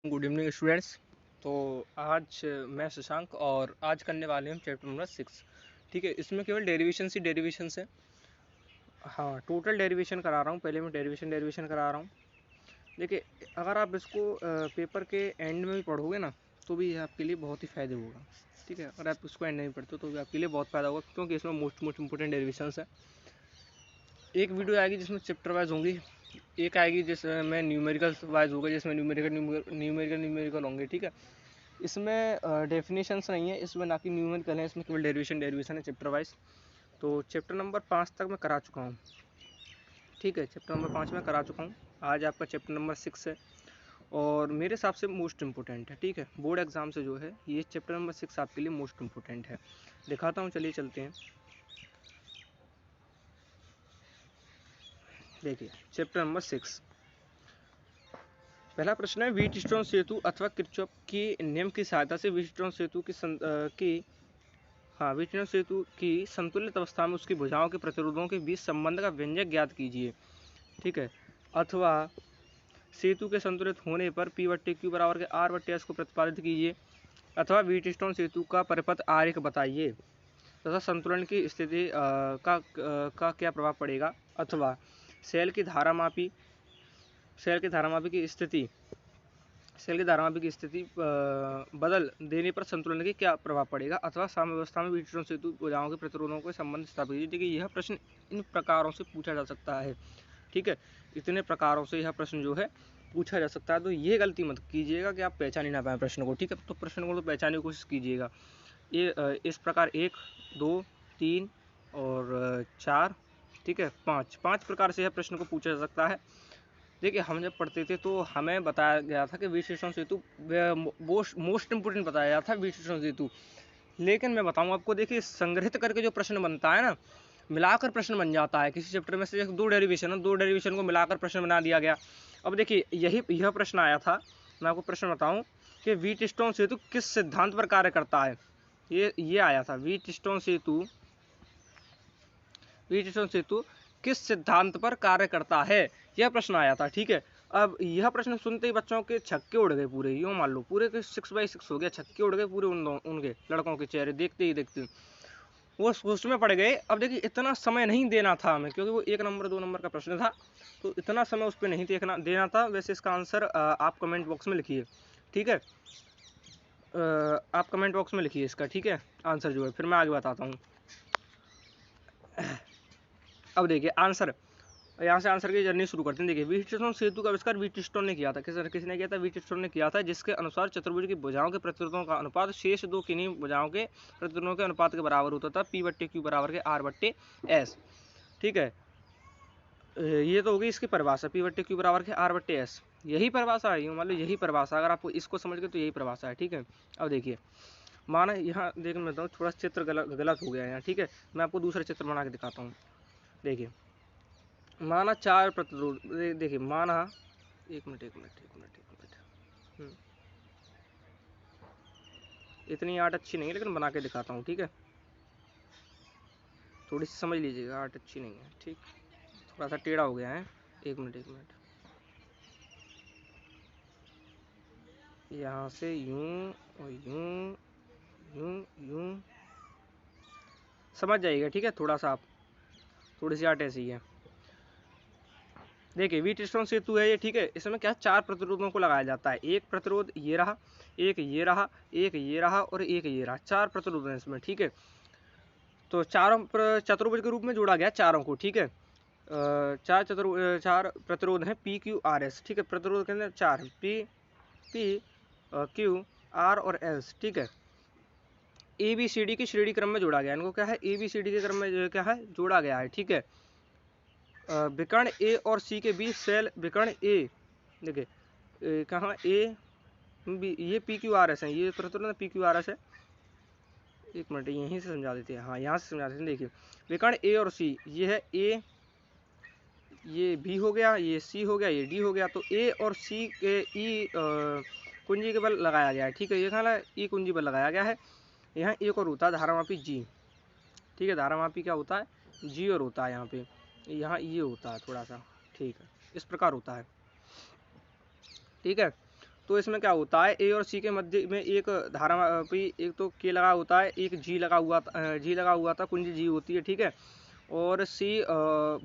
Good evening students. तो आज मैं शशांक और आज करने वाले हम चैप्टर नंबर 6। ठीक है, इसमें केवल डेरिवेशन है। हाँ, टोटल डेरिवेशन करा रहा हूँ। पहले मैं डेरिवेशन करा रहा हूँ। देखिए, अगर आप इसको पेपर के एंड में भी पढ़ोगे ना तो भी आपके लिए बहुत ही फ़ायदे होगा। ठीक है, अगर आप इसको एंड में पढ़ते हो तो भी आपके लिए बहुत फ़ायदा होगा, क्योंकि इसमें मोस्ट इंपॉर्टेंट डेरिवेशन है। एक वीडियो आएगी जिसमें चैप्टर वाइज होंगी, एक आएगी जिसमें न्यूमेरिकल वाइज होगा, जिसमें न्यूमेरिकल होंगे। ठीक है, इसमें डेफिनेशंस नहीं है, इसमें ना कि न्यूमेरिकल है, इसमें केवल डेरिवेशन है चैप्टर वाइज। तो चैप्टर नंबर 5 तक मैं करा चुका हूँ। ठीक है, चैप्टर नंबर 5 में करा चुका हूँ। आज आपका चैप्टर नंबर 6 है और मेरे हिसाब से मोस्ट इम्पोर्टेंट है। ठीक है, बोर्ड एग्जाम से जो है ये चैप्टर नंबर 6 आपके लिए मोस्ट इम्पोर्टेंट है। दिखाता हूँ, चलिए चलते हैं। देखिए, चैप्टर नंबर 6, पहला प्रश्न है, व्हीटस्टोन सेतु अथवा किरचॉफ के नियम की सहायता से व्हीटस्टोन सेतु की संतुलित अवस्था में उसकी भुजाओं के प्रतिरोधों के बीच संबंध का व्यंजक ज्ञात कीजिए। ठीक है, अथवा सेतु के संतुलित होने पर P/Q बराबर के R/S को प्रतिपादित कीजिए, अथवा व्हीटस्टोन सेतु का परिपथ आरेख बताइए तथा संतुलन की स्थिति का क्या प्रभाव पड़ेगा, अथवा सेल की धारामापी की स्थिति बदल देने पर संतुलन की क्या प्रभाव पड़ेगा, अथवा साम्यावस्था में व्हीटस्टोन सेतु भुजाओं के प्रतिरोधों के संबंध स्थापित कीजिए। देखिए, यह प्रश्न इन प्रकारों से पूछा जा सकता है। ठीक है, इतने प्रकारों से यह प्रश्न जो है पूछा जा सकता है। तो ये गलती मत कीजिएगा कि आप पहचान ही ना पाए प्रश्न को। ठीक है, तो प्रश्न को तो पहचानने की कोशिश कीजिएगा। ये इस प्रकार 1, 2, 3 और 4, ठीक है, 5 प्रकार से यह प्रश्न को पूछा जा सकता है। देखिए, हम जब पढ़ते थे तो हमें बताया गया था कि व्हीटस्टोन सेतु मोस्ट इंपोर्टेंट बताया गया था व्हीटस्टोन सेतु। लेकिन मैं बताऊं आपको, देखिए, संग्रहित करके जो प्रश्न बनता है ना, मिलाकर प्रश्न बन जाता है। किसी चैप्टर में से दो डेरिवेशन को मिलाकर प्रश्न बना दिया गया। अब देखिए, यह प्रश्न आया था, मैं आपको प्रश्न बताऊं कि व्हीटस्टोन सेतु किस सिद्धांत पर कार्य करता है। ये आया था, व्हीटस्टोन सेतु किस सिद्धांत पर कार्य करता है, यह प्रश्न आया था। ठीक है, अब यह प्रश्न सुनते ही बच्चों के छक्के उड़ गए पूरे। यूँ मान लो पूरे के 6/6 हो गया, छक्के उड़ गए पूरे उनके लड़कों के चेहरे देखते ही देखते वो सोच में पड़ गए। अब देखिए, इतना समय नहीं देना था हमें, क्योंकि वो 1 नंबर 2 नंबर का प्रश्न था, तो इतना समय उस पर नहीं देना था। वैसे इसका आंसर आप कमेंट बॉक्स में लिखिए। ठीक है, आप कमेंट बॉक्स में लिखिए इसका। ठीक है, आंसर जो है, फिर मैं आगे बताता हूँ। अब देखिए आंसर, यहाँ से आंसर की जर्नी शुरू करते हैं। देखिए, व्हीटस्टोन सेतु का आविष्कार व्हीटस्टोन ने किया था। किसने किया था? व्हीटस्टोन ने किया था, जिसके अनुसार चतुर्भुज की भुजाओं के प्रतिरोधों का अनुपात शेष दो किन्हीं भुजाओं के प्रतिरोधों के अनुपात के बराबर होता था, P/Q बराबर के R/S। ठीक है, ये तो होगी इसकी परिभाषा, P/Q बराबर के R/S। यही परिभाषा है, मान लो यही परिभाषा, अगर आपको इसको समझ गए तो यही परिभाषा है। ठीक है, अब देखिए, माना यहाँ देख लेता हूँ, थोड़ा चित्र गलत हो गया है यहाँ। ठीक है, मैं आपको दूसरा चित्र बना के दिखाता हूँ। देखिए, माना 4 प्रतिरोध, देखिए माना, एक मिनट, इतनी आर्ट अच्छी नहीं है, लेकिन बना के दिखाता हूँ। ठीक है, थोड़ी सी समझ लीजिएगा, आर्ट अच्छी नहीं है। ठीक, थोड़ा सा टेढ़ा हो गया है। एक मिनट, यहाँ से यूं और यूं यूं यूं समझ जाइएगा। ठीक है, थोड़ा सा आप, थोड़ी सी आर्ट ऐसी है। देखिए, व्हीटस्टोन सेतु है ये। ठीक है, इसमें क्या 4 प्रतिरोधों को लगाया जाता है। एक प्रतिरोध ये रहा, एक ये रहा, एक ये रहा और एक ये रहा। 4 प्रतिरोध हैं इसमें। ठीक है, तो चारों चतुर्भुज के रूप में जोड़ा गया चारों को। ठीक है, चार प्रतिरोध हैं PQRS। ठीक है, प्रतिरोध के अंदर 4 हैं, PQR और S। ठीक है, ABCD की श्रेणी क्रम में जोड़ा गया। इनको क्या है? ABCD के क्रम में क्या है? जोड़ा गया है। ठीक है, विकर्ण A और C के बीच सेल विकर्ण A, देखिए कहाँ A B, ये PQRS है, ये प्रतिरोध PQRS है। एक मिनट, यहीं से समझा देते हैं। हाँ, यहाँ से समझा देते हैं। देखिए, विकर्ण A और C, ये है A, ये B हो गया, ये C हो गया, ये D हो गया। तो A और C के E कुंजी के बल लगाया गया है। ठीक है, ये कहाँ E कुंजी बल लगाया गया है। यहाँ एक और होता है धारामापी G। ठीक है, धारामापी क्या होता है? G और होता है यहाँ पे, यहाँ ये होता है थोड़ा सा। ठीक है, इस प्रकार होता है। ठीक है, तो इसमें क्या होता है, ए और सी के मध्य में एक धारामापी, एक तो के लगा होता है, एक जी लगा हुआ था, कुंजी जी होती है, ठीक है। और सी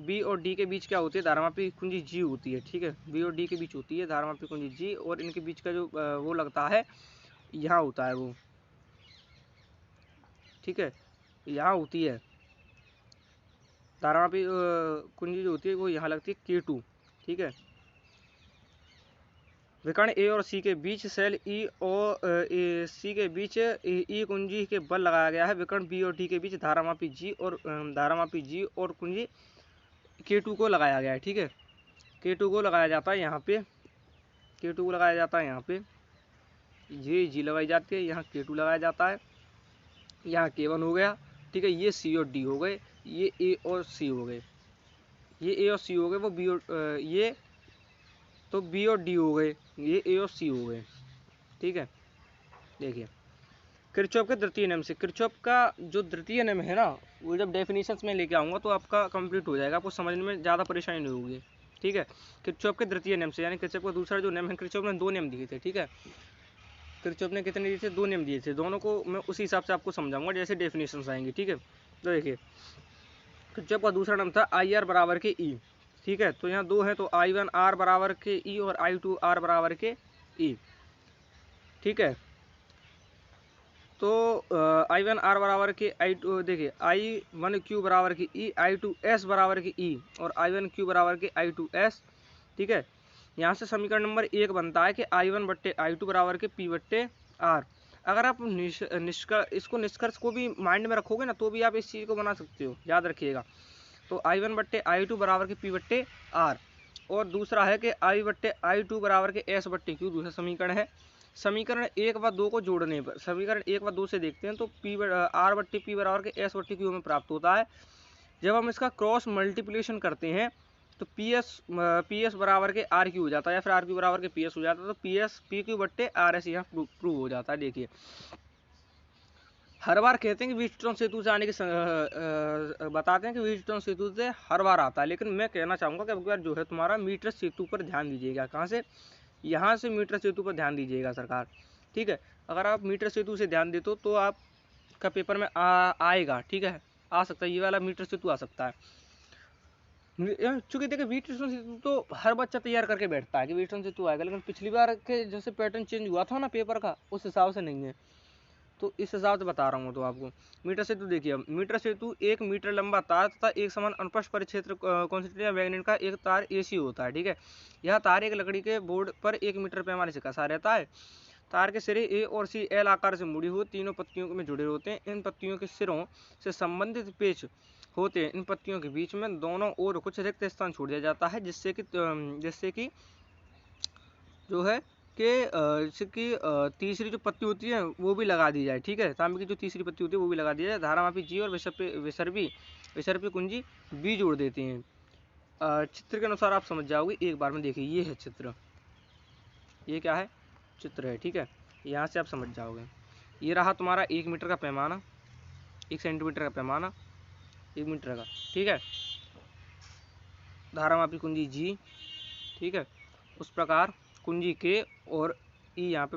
बी और डी के बीच क्या होती है, धारामापी कुंजी जी होती है, ठीक है। बी और डी के बीच होती है धारामापी कुंजी जी, और इनके बीच का जो वो लगता है यहाँ होता है वो, ठीक है, यहाँ होती है धारामापी कुंजी जो होती है वो यहाँ लगती है K2, ठीक है। विकर्ण ए और सी के बीच सेल ई और सी के बीच ई कुंजी के बल लगाया गया है। विकर्ण बी और डी के बीच धारामापी जी और कुंजी K2 को लगाया गया है, ठीक है। K2 को लगाया जाता है यहाँ पे, K2 को लगाया जाता है यहाँ पे, ये जी लगाई जाती है, यहाँ K2 लगाया जाता है, यहाँ K1 हो गया, ठीक है। ये सी और डी हो गए, ये ए और सी हो गए, ये ए और सी हो गए, वो बी और ये तो बी और डी हो गए, ये ए और सी हो गए, ठीक है। देखिए किरचॉफ के द्वितीय नियम से, किरचॉफ का जो द्वितीय नियम है ना, वो जब डेफिनेशंस में लेके आऊँगा तो आपका कंप्लीट हो जाएगा, आपको समझने में ज़्यादा परेशानी नहीं होगी, ठीक है। किरचॉफ के द्वितीय नियम से, यानी किरचॉफ का दूसरा जो नियम है, किरचॉफ ने 2 नियम दिए थे, ठीक है। किरचॉफ ने कितने दिए थे, 2 नियम दिए थे, दोनों को मैं उसी हिसाब से आपको समझाऊंगा जैसे डेफिनेशंस आएंगी, ठीक है। तो देखिए किरचॉफ का दूसरा नियम था आई आर बराबर के ई, ठीक है। तो यहाँ 2 है, तो I1 R बराबर के ई और I2 R बराबर के ई, ठीक है। तो I1 R बराबर के I2, देखिए I1 Q बराबर की ई, I2 S बराबर की ई और I1 Q बराबर के I2 S, ठीक है। यहाँ से समीकरण नंबर 1 बनता है कि I1 बट्टे I2 बराबर के P बट्टे R। अगर आप इसको निष्कर्ष को भी माइंड में रखोगे ना, तो भी आप इस चीज़ को बना सकते हो, याद रखिएगा। तो I1 बट्टे I2 बराबर के P बट्टे R, और दूसरा है कि I बट्टे I2 बराबर के S बट्टे Q, दूसरा समीकरण है। समीकरण 1 व 2 को जोड़ने पर, समीकरण 1 व 2 से देखते हैं, तो R बट्टे P बराबर के S बट्टे Q हमें प्राप्त होता है। जब हम इसका क्रॉस मल्टीप्लिकेशन करते हैं तो PS बराबर के RQ हो जाता है, या फिर RQ बराबर के PS हो जाता है, तो PQ बट्टे RS यहाँ प्रूव हो जाता है। देखिए हर बार कहते हैं कि व्हीटस्टोन सेतु से आने की बताते हैं कि व्हीटस्टोन सेतु से हर बार आता है, लेकिन मैं कहना चाहूँगा कि अब बार जो है तुम्हारा मीटर सेतु पर ध्यान दीजिएगा। कहाँ से, यहाँ से मीटर सेतु पर ध्यान दीजिएगा सरकार, ठीक है। अगर आप मीटर सेतु से ध्यान देते हो तो आपका पेपर में आएगा, ठीक है, आ सकता है, ये वाला मीटर सेतु आ सकता है। चूंकि देखिए व्हीटस्टोन सेतु तो हर बच्चा तैयार करके बैठता है कि व्हीटस्टोन सेतु आएगा, लेकिन पिछली बार के जैसे पैटर्न चेंज हुआ था ना पेपर का, उस हिसाब से नहीं है, तो इस हिसाब से बता रहा हूँ तो आपको। मीटर सेतु देखिए, मीटर सेतु 1 मीटर लंबा तार तथा एक समान अनुप्रस्थ परिक्षेत्र कॉन्सेंट्रेटेड मैग्नेट का एक तार AC होता है, ठीक है। यह तार एक लकड़ी के बोर्ड पर 1 मीटर पैमाने से कसा रहता है। तार के सिरे A और C L आकार से मुड़ी हुई तीनों पत्तियों में जुड़े होते हैं। इन पत्तियों के सिरों से संबंधित पेच होते हैं। इन पत्तियों के बीच में दोनों ओर कुछ रिक्त स्थान छोड़ दिया जाता है, जिससे कि जो है कि इसकी तीसरी जो पत्ती होती है वो भी लगा दी जाए, ठीक है। तांबे की जो तीसरी पत्ती होती है वो भी लगा दी जाए। धारामापी जी और विसर्पी कुंजी बी जोड़ देते हैं। चित्र के अनुसार आप समझ जाओगे एक बार में। देखिए ये है चित्र, ये क्या है, चित्र है, ठीक है। यहाँ से आप समझ जाओगे। ये रहा तुम्हारा 1 मीटर का पैमाना, 1 सेंटीमीटर का पैमाना, 1 मीटर का, ठीक है। धारामापी कुंजी जी, ठीक है। उस प्रकार कुंजी के और ई यहाँ पे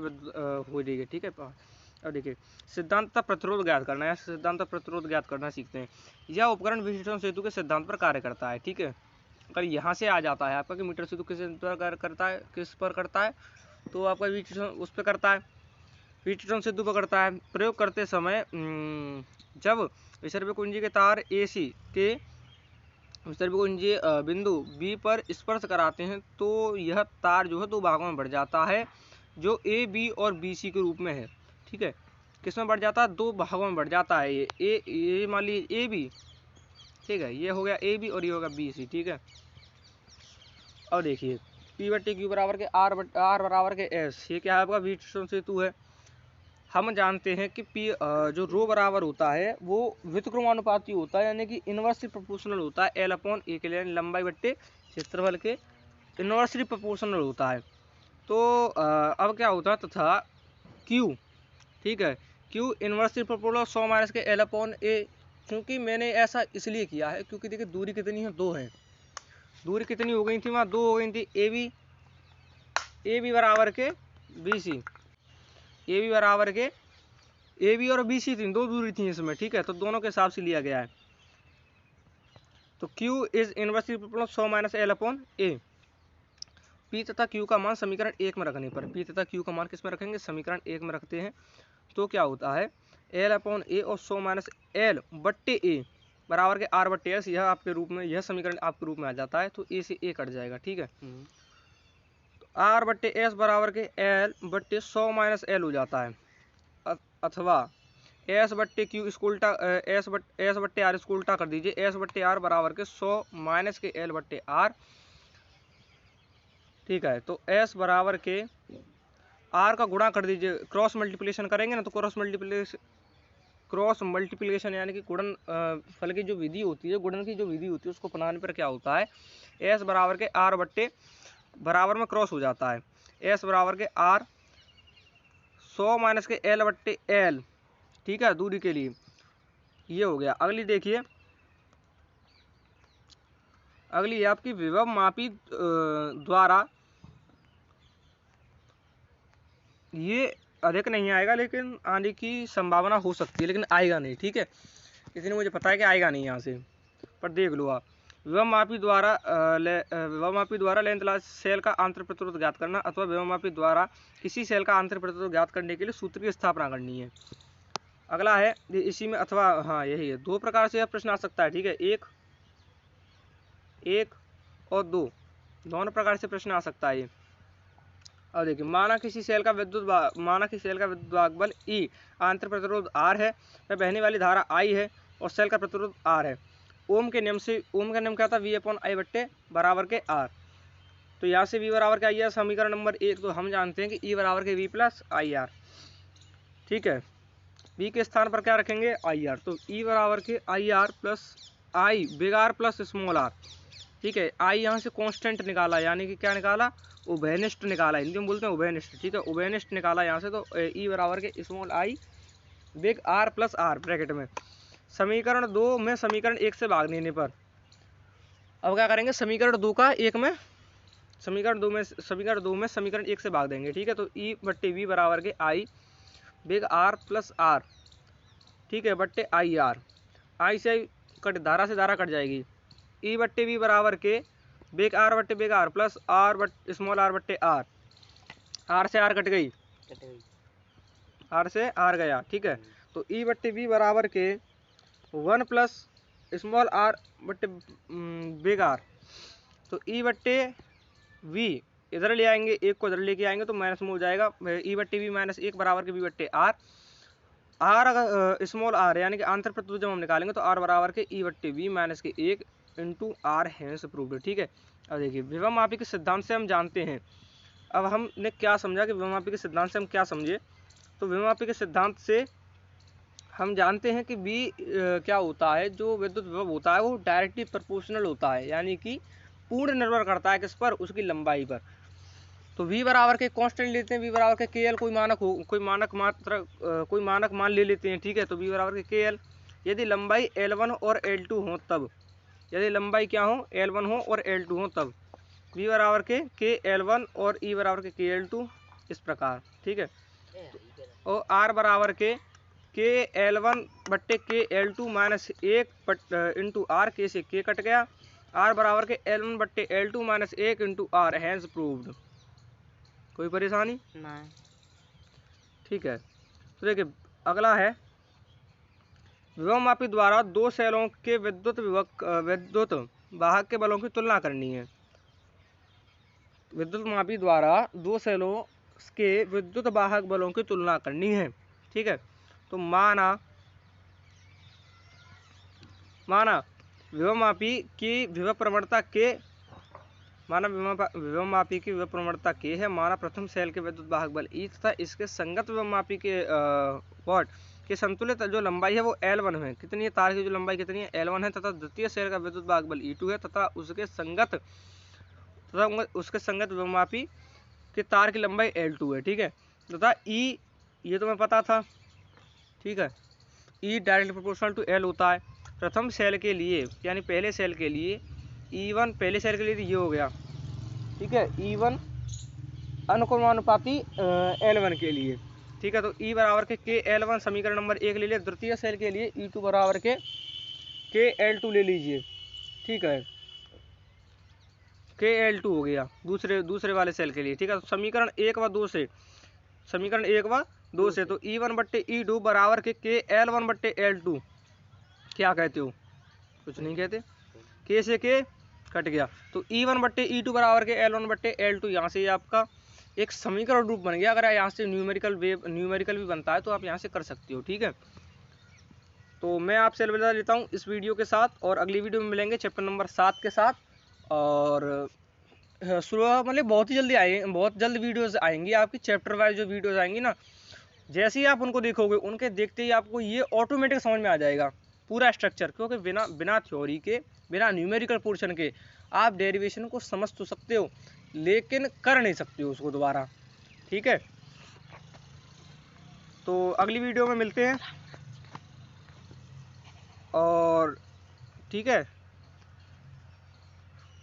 हो जाएगी, ठीक है। अब देखिए सिद्धांत प्रतिरोध ज्ञात करना है, सिद्धांत प्रतिरोध ज्ञात करना सीखते हैं। यह उपकरण व्हीटस्टोन सेतु के सिद्धांत पर कार्य करता है, ठीक है। अगर यहाँ से आ जाता है आपका कि मीटर सेतु किस पर कार्य करता है, किस पर करता है, तो आपका व्हीटस्टोन उस पर करता है, व्हीटस्टोन सेतु पर करता है। प्रयोग करते समय जब विसर्पी कुंजी के तार AC के विसर्पी कुंजी बिंदु B पर स्पर्श कराते हैं तो यह तार जो है 2 भागों में बढ़ जाता है, जो AB और BC के रूप में है, ठीक है। किस में बढ़ जाता है, 2 भागों में बढ़ जाता है। ये मान लीजिए AB, ठीक है, ये हो गया AB और ये होगा BC, ठीक है। और देखिए P बट्टे Q बराबर के R बराबर के S, ये क्या है आपका व्हीटस्टोन सेतु है। हम जानते हैं कि P जो रो बराबर होता है वो व्युत्क्रमानुपाती होता है, यानी कि इन्वर्सली प्रोपोर्शनल होता है L/A के लिए, लंबाई बट्टे क्षेत्रफल के इन्वर्सली प्रोपोर्शनल होता है। तो अब क्या होता है तथा Q, ठीक है, Q इन्वर्सली प्रोपोर्शनल 100 माइनस के L/A। क्योंकि मैंने ऐसा इसलिए किया है क्योंकि देखिए दूरी कितनी है, 2 है। दूरी कितनी हो गई थी वहाँ, 2 हो गई थी। AB बराबर के बी सी, ए बी बराबर के, ए बी और बी सी थी, दो दूरी थी इसमें, ठीक है, तो दोनों के हिसाब से लिया गया है। तो Q is inversely proportional 100 minus L upon A. P तथा Q का मान समीकरण 1 में रखने पर, P तथा Q का मान किस में रखेंगे, समीकरण 1 में रखते हैं, तो क्या होता है L अपॉन ए और 100 माइनस एल बट्टे ए बराबर के R बट्टे एस, यह आपके रूप में, यह समीकरण आपके रूप में आ जाता है, तो ए से ए कट जाएगा, ठीक है। तो R बट्टे एस बराबर के L बट्टे 100 माइनस एल हो जाता है, अथवा एस बट्टे क्यू इसको उल्टा, एस बट्टे आर इसको उल्टा कर दीजिए, एस बट्टे आर बराबर के 100 माइनस के एल बट्टे आर, ठीक है। तो एस बराबर के आर का गुणा कर दीजिए, क्रॉस मल्टीप्लिकेशन करेंगे ना, तो क्रॉस मल्टीप्लिकेशन यानी कि गुणन फल की जो विधि होती है, गुणन की जो विधि होती है, उसको अपनाने पर क्या होता है, एस बराबर के आर बट्टे बराबर में क्रॉस हो जाता है, एस बराबर के आर 100 माइनस के एल बट्टे एल, ठीक है, दूरी के लिए, ये हो गया। अगली देखिए, अगली आपकी विभव मापी द्वारा, ये अधिक नहीं आएगा लेकिन आने की संभावना हो सकती है, लेकिन आएगा नहीं, ठीक है, इसलिए मुझे पता है कि आएगा नहीं यहाँ से, पर देख लो आप। विभव मापी द्वारा लेंथ सेल का आंतरिक प्रतिरोध ज्ञात करना, अथवा विभव मापी द्वारा किसी सेल का आंतरिक प्रतिरोध ज्ञात करने के लिए सूत्र की स्थापना करनी है। अगला है इसी में, अथवा हाँ यही है, दो प्रकार से यह प्रश्न आ सकता है, ठीक है, एक और दो, दोनों प्रकार से प्रश्न आ सकता है ये। अब देखिए, माना किसी सेल का विद्युत वाहक बल E, आंतरिक प्रतिरोध R है, वह बहने वाली धारा I है और सेल का प्रतिरोध R है। ओम के नियम क्या था, V अपॉन I बट्टे बराबर के R। तो यहाँ से V बराबर क्या है, समीकरण नंबर 1 तो हम जानते हैं कि E बराबर के V प्लस IR, ठीक है। V के स्थान पर क्या रखेंगे, IR, तो E बराबर के IR plus I big R plus small r, ठीक है। I यहाँ से कांस्टेंट निकाला, यानी कि क्या निकाला, उभयनिष्ठ निकाला, हिंदी में बोलते हैं उभयनिष्ठ, ठीक है, उभयनिष्ठ निकाला यहाँ से, तो E बराबर के small I big R plus R bracket में। समीकरण 2 में समीकरण 1 से भाग देने पर, अब क्या करेंगे, समीकरण 2 में समीकरण 2 में समीकरण 1 से भाग देंगे, ठीक है। तो E बट्टे V बराबर के I big R plus R, ठीक है, बट्टे IR, I से धारा से धारा कट जाएगी, E बट्टे V बराबर के बिग R बट्टे बिग R प्लस R बट्टे स्मॉल R बट्टे R, R से R कट गई, R से R गया, ठीक है। तो E बट्टे V बराबर के 1 प्लस स्मॉल R बट्टे बिग R, तो E बट्टे V इधर ले आएंगे, एक को इधर लेके आएंगे तो माइनस में हो जाएगा, E बट्टे V माइनस 1 बराबर के V बट्टे R, R अगर स्मॉल R यानी कि आंतरिक प्रतिरोध जब हम निकालेंगे तो R बराबर के E बट्टे V माइनस के 1 इंटू R हैंस प्रूव्ड, ठीक है। अब देखिए, विभव मापी के सिद्धांत से हम जानते हैं, अब हमने क्या समझा कि विभव मापी के सिद्धांत से हम क्या समझे, तो विभव मापी के सिद्धांत से हम जानते हैं कि V क्या होता है, जो विद्युत विभव होता है वो डायरेक्टली प्रोपोर्शनल होता है, यानी कि पूर्ण निर्भर करता है किस पर, उसकी लंबाई पर। तो V बराबर के कांस्टेंट लेते हैं, V बराबर के KL कोई मानक मान ले लेते हैं, ठीक है। तो V बराबर के KL, यदि लंबाई L1 और L2 हो तब, यदि लंबाई क्या हो, L1 हो और L2 हो तब V बराबर के KL1 और E बराबर के KL2, इस प्रकार, ठीक है। और R बराबर के KL1 बट्टे KL2 माइनस 1 इंटू R, के से K कट गया, R बराबर के L1 बट्टे L2 minus 1 into R hence proved. कोई परेशानी नहीं, ठीक है। तो देखिए, अगला है, विभव मापी द्वारा दो सेलों के विद्युत वाहक के बलों की तुलना करनी है। विद्युत मापी द्वारा दो सेलों के विद्युत वाहक बलों की तुलना करनी है, ठीक है। तो माना विभव मापी की विभव प्रवणता के, विभव मापी की विभव प्रवणता के है, माना प्रथम सेल के विद्युत वाहक बल E तथा इसके संगत विभव मापी के वॉट के संतुलित जो लंबाई है वो L1 है, कितनी है, तार की जो लंबाई कितनी है, L1 है, तथा द्वितीय सेल का विद्युत वाहक बल E2 है, तथा उसके संगत विभव मापी के तार की लंबाई L2 है, ठीक है। तथा E, ये तो मैं पता था, ठीक है, E directly proportional to L होता है। प्रथम सेल के लिए यानी पहले सेल के लिए E1, पहले सेल के लिए ये हो गया, ठीक है, E1 अनुक्रमानुपाती L1 के लिए। ठीक है, तो E बराबर के KL1 समीकरण नंबर 1 ले लिया। द्वितीय सेल के लिए E2 बराबर के KL2 ले लीजिए। ठीक है, KL2 हो गया दूसरे वाले सेल के लिए। ठीक है, तो समीकरण 1 व 2 से तो E1 बट्टे E2 बराबर के KL1 बट्टे L2 क्या कहते हो? कुछ नहीं कहते, K से K कट गया, तो E1 बट्टे E2 बराबर के L1 बट्टे L2। यहाँ से आपका एक समीकरण रूप बन गया। अगर यहाँ से न्यूमेरिकल भी बनता है तो आप यहाँ से कर सकते हो। ठीक है, तो मैं आपसे अलविदा लेता हूँ इस वीडियो के साथ, और अगली वीडियो में मिलेंगे चैप्टर नंबर 7 के साथ। और सुबह मतलब बहुत जल्द वीडियोस आएंगी आपकी, चैप्टर वाइज जो वीडियोस आएंगी ना, जैसे ही आप उनको देखोगे, उनके देखते ही आपको ये ऑटोमेटिक समझ में आ जाएगा पूरा स्ट्रक्चर। क्योंकि बिना थ्योरी के, बिना न्यूमेरिकल पोर्शन के आप डेरिवेशन को समझ तो सकते हो, लेकिन कर नहीं सकते हो उसको दोबारा। ठीक है, तो अगली वीडियो में मिलते हैं। और ठीक है,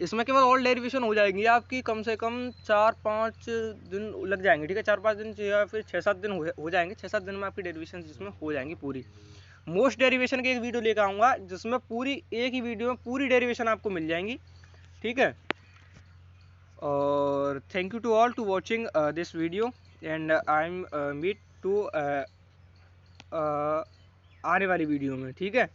इसमें केवल ऑल डेरिवेशन हो जाएंगी आपकी, कम से कम 4-5 दिन लग जाएंगे। ठीक है, 4-5 दिन या फिर 6-7 दिन हो जाएंगे। 6-7 दिन में आपकी डेरिवेशन जिसमें हो जाएंगी पूरी। मोस्ट डेरिवेशन की एक वीडियो लेकर आऊँगा जिसमें पूरी एक ही वीडियो में पूरी डेरिवेशन आपको मिल जाएंगी। ठीक है, और thank you to all to watching this video, and I am meet to आने वाली वीडियो में। ठीक है।